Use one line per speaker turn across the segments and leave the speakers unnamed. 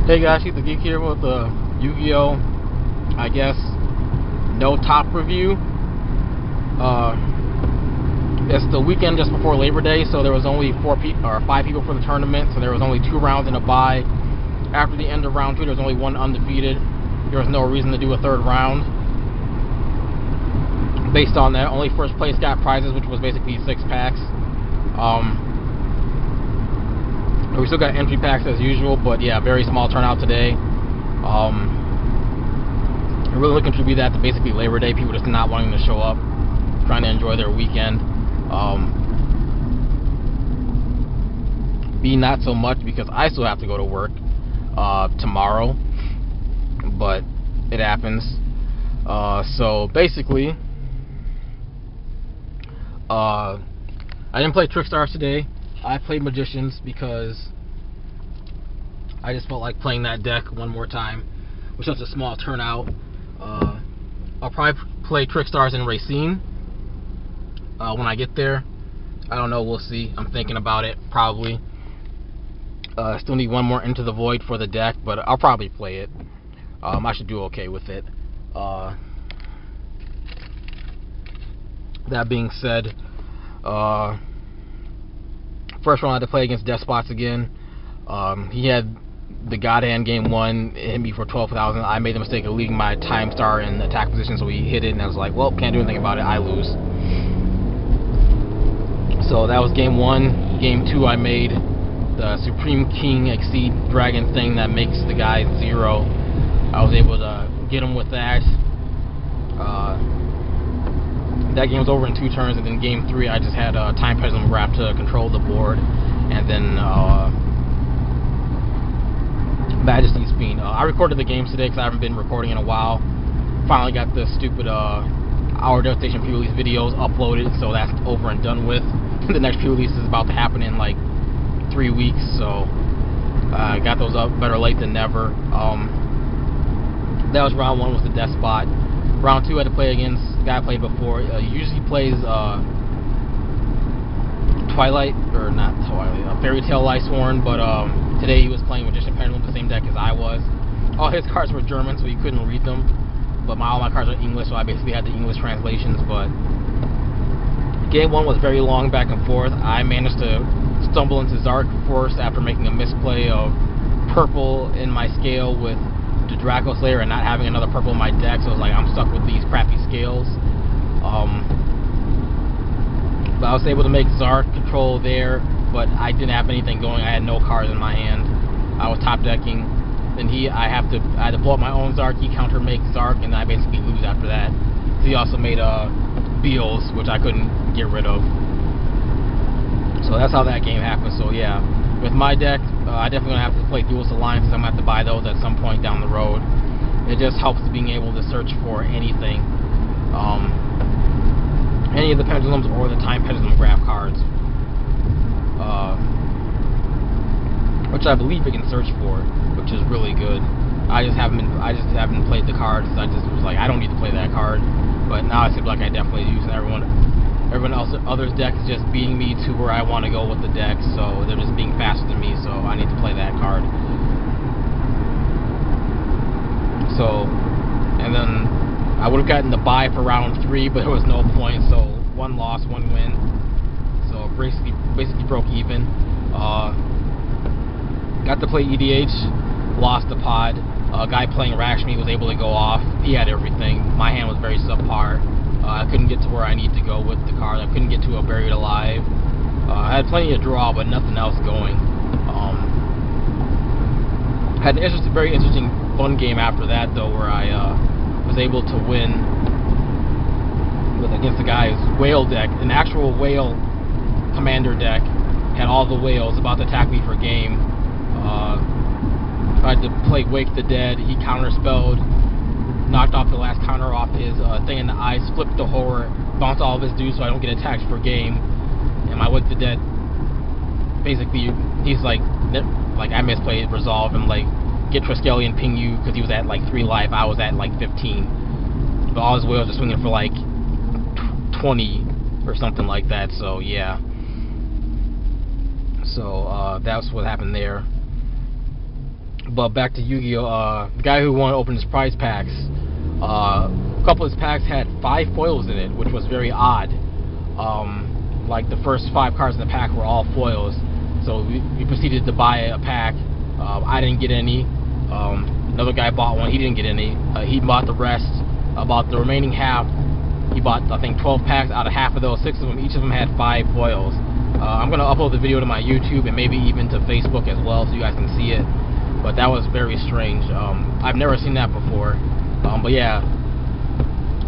Hey guys, He's the Geek here with the Yu-Gi-Oh! I guess no top review. It's the weekend just before Labor Day, so there was only 5 people for the tournament. So there was only 2 rounds and a bye. After the end of round 2, there was only 1 undefeated. There was no reason to do a 3rd round. Based on that, only first place got prizes, which was basically 6 packs. We still got entry packs as usual, but yeah, very small turnout today. I'm really looking to attribute that to basically Labor Day, people just not wanting to show up, trying to enjoy their weekend. B, not so much, because I still have to go to work tomorrow, but it happens. So basically, I didn't play Trickstars today. I played Magicians because I just felt like playing that deck one more time with such a small turnout. I'll probably play Trickstars and Racine when I get there. I don't know, we'll see. I'm thinking about it, probably. Still need one more Into the Void for the deck, but I'll probably play it. I should do okay with it. That being said, first round I had to play against Despots again. He had the God Hand game 1, it hit me for 12,000. I made the mistake of leaving my Time Star in attack position, so he hit it, and I was like, well, can't do anything about it, I lose. So that was game 1. Game 2 I made the Supreme King Exceed Dragon thing that makes the guy 0. I was able to get him with that. That game was over in 2 turns, and then game 3 I just had Time Pendulum Graph to control the board, and then Majesty's Fiend. I recorded the games today because I haven't been recording in a while. Finally got the stupid Our Devastation pre-release videos uploaded, so that's over and done with. The next pre-release is about to happen in like 3 weeks, so I got those up, better late than never. That was round 1, was the Despot. Round 2 I had to play against the guy I played before. He usually plays Twilight, or not Twilight, Fairy Tale Lightsworn, but today he was playing Magician Pendulum, the same deck as I was. All his cards were German, so he couldn't read them, but all my cards are English, so I basically had the English translations. But game 1 was very long back and forth. I managed to stumble into Zark first after making a misplay of purple in my scale with the Draco Slayer and not having another purple in my deck, so I was like, I'm stuck with these crappy scales. But I was able to make Zark control there, but I didn't have anything going. I had no cards in my hand. I was top decking. Then I had to blow up my own Zark. He counter make Zark, and I basically lose after that. So he also made Beals, which I couldn't get rid of. So that's how that game happened. So yeah, with my deck, I definitely gonna have to play Duelist Alliances. I'm gonna have to buy those at some point down the road. It just helps being able to search for anything, any of the pendulums or the Time Pendulum Graph cards, which I believe it can search for, which is really good. I just haven't played the cards. I just was like, I don't need to play that card, but now it seems like I definitely use everyone other's deck is just beating me to where I want to go with the deck, so they're just being faster than me, so I need to play that card. So, and then I would have gotten the bye for round 3, but there was no point, so 1 loss, 1 win. So basically broke even. Got to play EDH, lost the pod. A guy playing Rashmi was able to go off. He had everything. My hand was very subpar. I couldn't get to where I need to go with the card. I couldn't get to a Buried Alive. I had plenty of draw, but nothing else going. Had an very interesting, fun game after that, though, where I was able to win against the guy's whale deck. An actual whale commander deck. Had all the whales about to attack me for game. Tried to play Wake the Dead. He counterspelled. Knocked off the last counter off his thing in the ice, flipped the horror, bounced all of his dudes so I don't get attacked for game. And my Wake the Dead, basically, he's like I misplayed Resolve and like get Triskelion ping you because he was at like 3 life, I was at like 15. But all his whales are swinging for like 20 or something like that, so yeah. So that's what happened there. But back to Yu-Gi-Oh! The guy who wanted to open his prize packs, a couple of his packs had 5 foils in it, which was very odd. Like the first 5 cards in the pack were all foils, so we proceeded to buy a pack. I didn't get any. Another guy bought one, he didn't get any. He bought the rest. About the remaining half, he bought, I think, 12 packs. Out of half of those, 6 of them, each of them had 5 foils. I'm going to upload the video to my YouTube and maybe even to Facebook as well, so you guys can see it. But that was very strange. I've never seen that before. But yeah,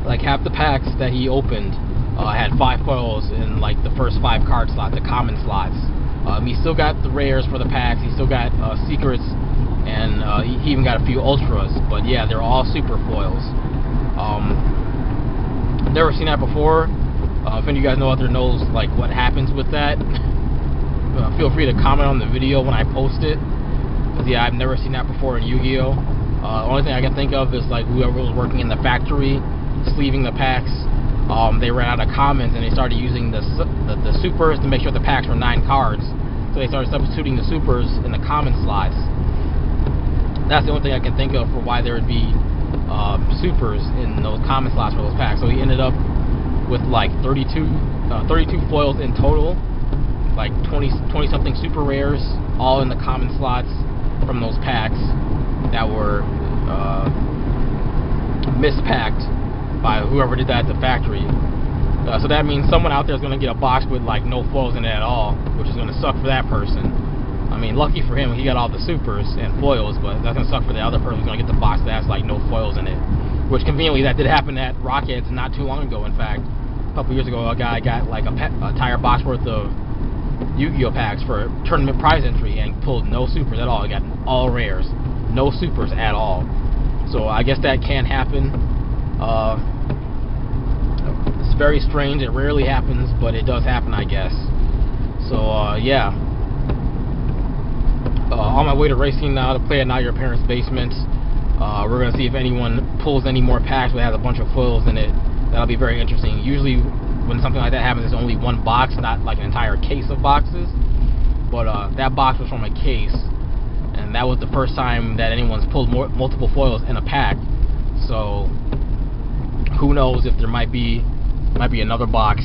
like half the packs that he opened had 5 foils in like the first 5 card slots, the common slots. He still got the rares for the packs. He still got secrets, and he even got a few ultras. But yeah, they're all super foils. Never seen that before. If any of you guys know out there knows like what happens with that, feel free to comment on the video when I post it. Cause yeah, I've never seen that before in Yu-Gi-Oh. The only thing I can think of is like whoever was working in the factory, sleeving the packs. They ran out of commons and they started using the supers to make sure the packs were 9 cards. So they started substituting the supers in the common slots. That's the only thing I can think of for why there would be supers in those common slots for those packs. So he ended up with like 32 foils in total, like 20 something super rares, all in the common slots from those packs that were mispacked by whoever did that at the factory. So that means someone out there is going to get a box with like no foils in it at all, which is going to suck for that person. I mean, lucky for him, he got all the supers and foils, but that's going to suck for the other person who's going to get the box that has like no foils in it. Which conveniently, that did happen at Rockheads not too long ago. In fact, a couple years ago, a guy got like a entire box worth of Yu-Gi-Oh packs for tournament prize entry and pulled no supers at all. He got all rares, no supers at all. So I guess that can happen. It's very strange. It rarely happens, but it does happen, I guess. So yeah. On my way to racing now to play at Not Your Parents' Basement. We're going to see if anyone pulls any more packs that has a bunch of foils in it. That'll be very interesting. Usually when something like that happens, there's only one box, not like an entire case of boxes. But that box was from a case, and that was the first time that anyone's pulled multiple foils in a pack. So who knows if there might be another box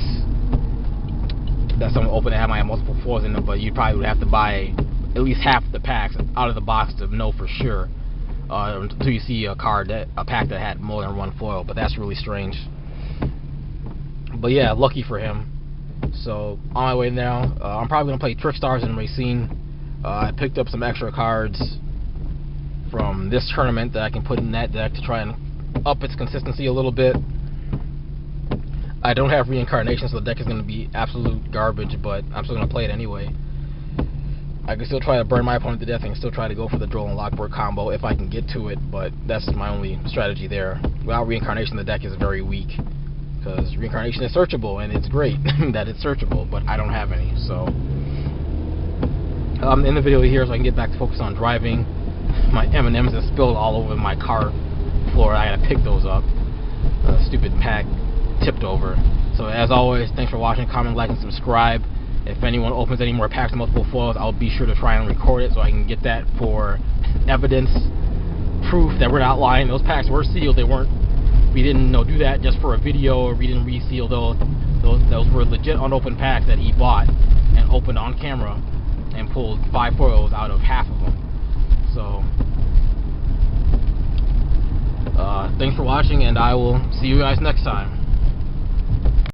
that someone opened that might have multiple foils in them, but you probably would have to buy at least half the packs out of the box to know for sure, until you see a pack that had more than one foil. But that's really strange. But yeah, lucky for him. So on my way now, I'm probably gonna play Trick Stars and Racine. I picked up some extra cards from this tournament that I can put in that deck to try and up its consistency a little bit. I don't have reincarnation, so the deck is gonna be absolute garbage, but I'm still gonna play it anyway. I can still try to burn my opponent to death and still try to go for the Droll and Lockboard combo if I can get to it, but that's my only strategy there. Without reincarnation, the deck is very weak, because reincarnation is searchable, and it's great that it's searchable, but I don't have any. So in the video here, so I can get back to focus on driving. My M&Ms have spilled all over my car floor. I gotta pick those up. Stupid pack tipped over. So as always, thanks for watching. Comment, like, and subscribe. If anyone opens any more packs of multiple foils, I'll be sure to try and record it so I can get that for evidence, proof that we're not lying. Those packs were sealed. We didn't do that just for a video, or we didn't reseal those. Those were legit unopened packs that he bought and opened on camera and pulled 5 foils out of half of them. So thanks for watching, and I will see you guys next time.